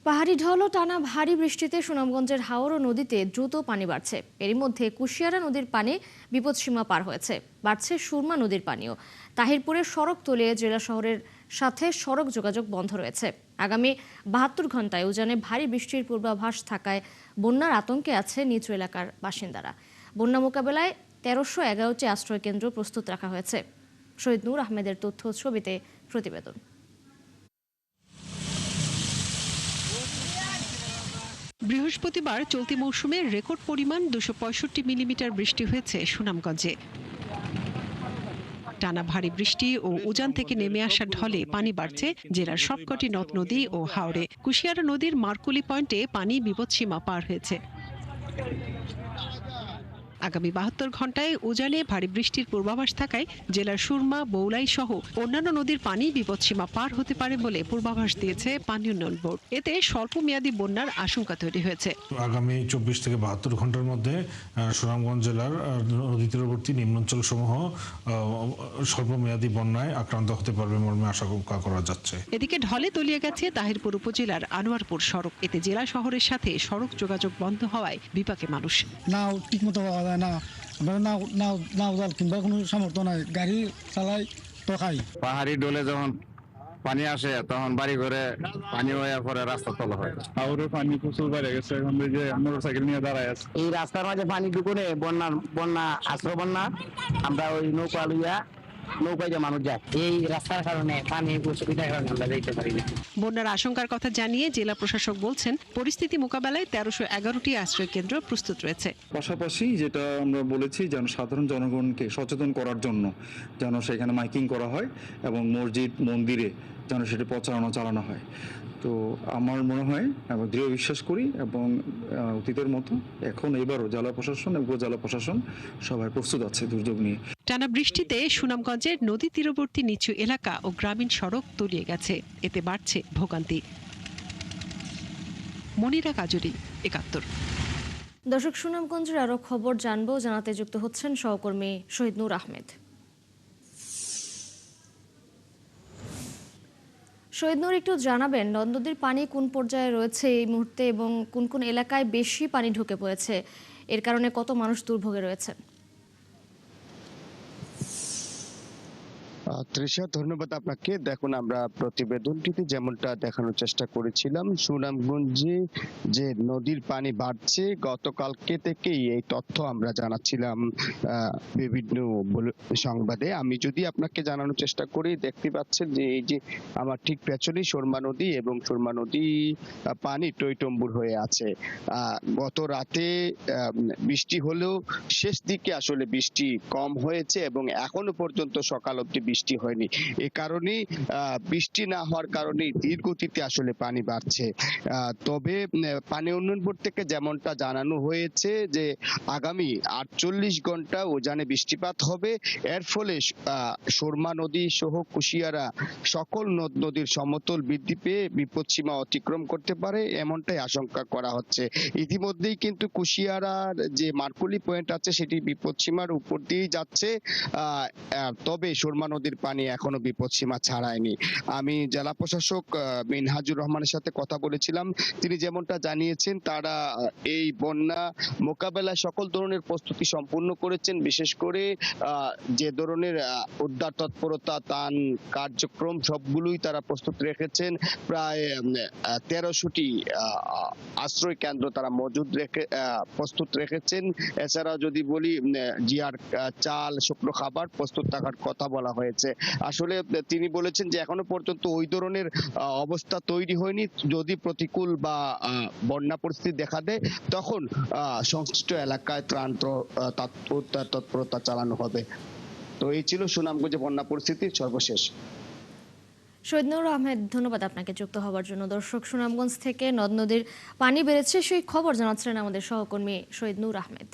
পাহাড়ি ঢল ও টানা ভারী বৃষ্টিতে সুনামগঞ্জের হাওর নদীতে দ্রুত পানি বাড়ছে। এরই মধ্যে কুশিয়ারা নদীর পানি বিপদসীমা পার হয়েছে। বাড়ছে সুরমা নদীর পানিও। তাহিরপুরের সড়ক তলিয়ে জেলা শহরের সাথে সড়ক যোগাযোগ বন্ধ রয়েছে। আগামী ৭২ ঘন্টায় উজানে ভারী বৃষ্টির পূর্বাভাস থাকায় বন্যার আতঙ্কে আছে নিচু এলাকার বাসিন্দারা। বন্যা মোকাবেলায় ১৩১১টি আশ্রয় কেন্দ্র প্রস্তুত রাখা হয়েছে। শহীদ নূর আহমেদের তথ্য ছবিতে প্রতিবেদন। বৃহস্পতিবার চলতি মৌসুমে রেকর্ড পরিমাণ ২৬৫ মিলিমিটার বৃষ্টি হয়েছে সুনামগঞ্জে। টানা ভারী বৃষ্টি ও উজান থেকে নেমে আসা ঢলে পানি বাড়ছে জেলার সবকটি নদ নদী ও হাওরে। কুশিয়ারা নদীর মারকুলি পয়েন্টে পানি বিপদসীমা পার হয়েছে। আগামী ৭২ ঘন্টায় উজানে ভারী বৃষ্টির পূর্বাভাস থাকায় জেলার সুরমা, বৌলাই সহ অন্যান্য নদীর পানি বিপদসীমা পার হতে পারে বলে পূর্বাভাস দিয়েছে পানি উন্নয়ন বোর্ড। এতে স্বল্পমেয়াদী বন্যার আশঙ্কা তৈরি হয়েছে। আগামী ২৪ থেকে ৭২ ঘন্টার মধ্যে সুনামগঞ্জ জেলার নদী তীরবর্তী নিম্নাঞ্চল সমূহ স্বল্পমেয়াদী বন্যায় আক্রান্ত হতে পারবে মর্মে আশঙ্কা করা যাচ্ছে। এদিকে ঢলে তলিয়ে গেছে তাহিরপুর উপজেলার আনোয়ারপুর সড়ক। এতে জেলা শহরের সাথে সড়ক যোগাযোগ বন্ধ হওয়ায় বিপাকে মানুষ। নাও ঠিকমতো পাওয়া যায় না, নাও জাল কিংবা কোনো সামর্থ্য নাই, গাড়ি চালাই তো খাই। পাহাড়ি ডোলে যখন পানি আসে তখন বাড়ি ঘরে পানি হয়ে পরে রাস্তা তলা হয়। আরো পানি প্রচুর বেড়ে গেছে, এখন যে মোটরসাইকেল নিয়ে দাঁড়ায় আছে। এই রাস্তার মাঝে পানি ঢুকুনে বন্যা আশ্রয় বন্যা আমরা ওই নৌকা লইয়া নৌকায় যে মানুষ যায়, এই রাস্তার কারণে পানি অসুবিধার কারণে আমরা যাইতে পারি না। বন্যার আশঙ্কার কথা জানিয়ে জেলা প্রশাসক বলছেন, পরিস্থিতি মোকাবেলায় ১৩১১টি আশ্রয় কেন্দ্র প্রস্তুত রয়েছে। পাশাপাশি যেটা আমরা বলেছি যেন সাধারণ জনগণকে সচেতন করার জন্য যেন সেখানে মাইকিং করা হয় এবং মসজিদ মন্দিরে যেন সেটা প্রচারণা চালানো হয়। তো আমার মনে হয়, আমি দৃঢ় বিশ্বাস করি এবং অতীতের মতো এখন এবারও জেলা প্রশাসন এবং উপজেলা প্রশাসন সবাই প্রস্তুত আছে দুর্যোগ নিয়ে। টানা বৃষ্টিতে সুনামগঞ্জের নদী তীরবর্তী নিচু এলাকা ও গ্রামীণ সড়ক তলিয়ে গেছে। এতে বাড়ছে ভোগান্তি। মনিরা কাজুরি, ৭১। দর্শক, সুনামগঞ্জের আরো খবর জানাতে যুক্ত হচ্ছেন সহকর্মী শহীদ নূর আহমেদ। শহীদ নূর, একটু জানাবেন নদ নদীর পানি কোন পর্যায়ে রয়েছে এই মুহূর্তে এবং কোন কোন এলাকায় বেশি পানি ঢুকে পড়েছে, এর কারণে কত মানুষ দুর্ভোগে রয়েছেন? তৃষা, ধন্যবাদ আপনাকে। দেখুন, আমরা প্রতিবেদনটিতে যেমনটা দেখানোর চেষ্টা করেছিলাম, সুনামগঞ্জে যে নদীর পানি বাড়ছে, গতকালকে থেকেই এই তথ্য আমরা জানাচ্ছিলাম বিভিন্ন সংবাদে। আমি যদি আপনাকে জানানোর চেষ্টা করি, দেখতে পাচ্ছেন যে এই যে আমার ঠিক পেছনেই সুরমা নদী এবং সুরমা নদী পানি টইটম্বুর হয়ে আছে। গত রাতে বৃষ্টি হলেও শেষ দিকে আসলে বৃষ্টি কম হয়েছে এবং এখনো পর্যন্ত সকাল অবধি বৃষ্টি হয়নি। এ কারণে বৃষ্টি না হওয়ার কারণে ধীর গতিতে আসলে পানি বাড়ছে। তবে পানি উন্নয়ন বোর্ড থেকে যেমনটা জানানো হয়েছে যে আগামী ৪৮ ঘন্টা উজানে বৃষ্টিপাত হবে। এর ফলে সুরমা নদী সহ কুশিয়ারা সকল নদ নদীর সমতল বৃদ্ধি পেয়ে বিপদসীমা অতিক্রম করতে পারে, এমনটাই আশঙ্কা করা হচ্ছে। ইতিমধ্যেই কিন্তু কুশিয়ারার যে মারকুলি পয়েন্ট আছে সেটি বিপদসীমার উপর দিয়েই যাচ্ছে। তবে সুরমা নদীর পানি এখনো বিপদসীমা ছাড়ায়নি। আমি জেলা প্রশাসক মিনহাজুর রহমানের সাথে কথা বলেছিলাম। তিনি যেমনটা জানিয়েছেন, তারা এই বন্যা মোকাবেলায় সকল ধরনের প্রস্তুতি সম্পূর্ণ করেছেন। বিশেষ করে যে ধরনের উদ্ধার তৎপরতা, ত্রাণ কার্যক্রম সবগুলোই তারা প্রস্তুত রেখেছেন। প্রায় ১৩০০টি আশ্রয় কেন্দ্র তারা প্রস্তুত রেখেছেন। এছাড়া যদি বলি, জিয়ার চাল, শুকনো খাবার প্রস্তুত থাকার কথা বলা হয়েছে। আসলে তিনি বলেছেন যে এখনো পর্যন্ত ওই ধরনের অবস্থা তৈরি হয়নি। যদি প্রতিকূল বা বন্যা পরিস্থিতি দেখা দেয় তখন সংশ্লিষ্ট এলাকায় ত্রাণ তৎপরতা চালানো হবে। তো এই ছিল সুনামগঞ্জে বন্যা পরিস্থিতির সর্বশেষ। শহীদ নূর আহমেদ, ধন্যবাদ আপনাকে যুক্ত হওয়ার জন্য। দর্শক, সুনামগঞ্জ থেকে নদ নদীর পানি বেড়েছে সেই খবর জানাচ্ছিলেন আমাদের সহকর্মী শহীদ নূর আহমেদ।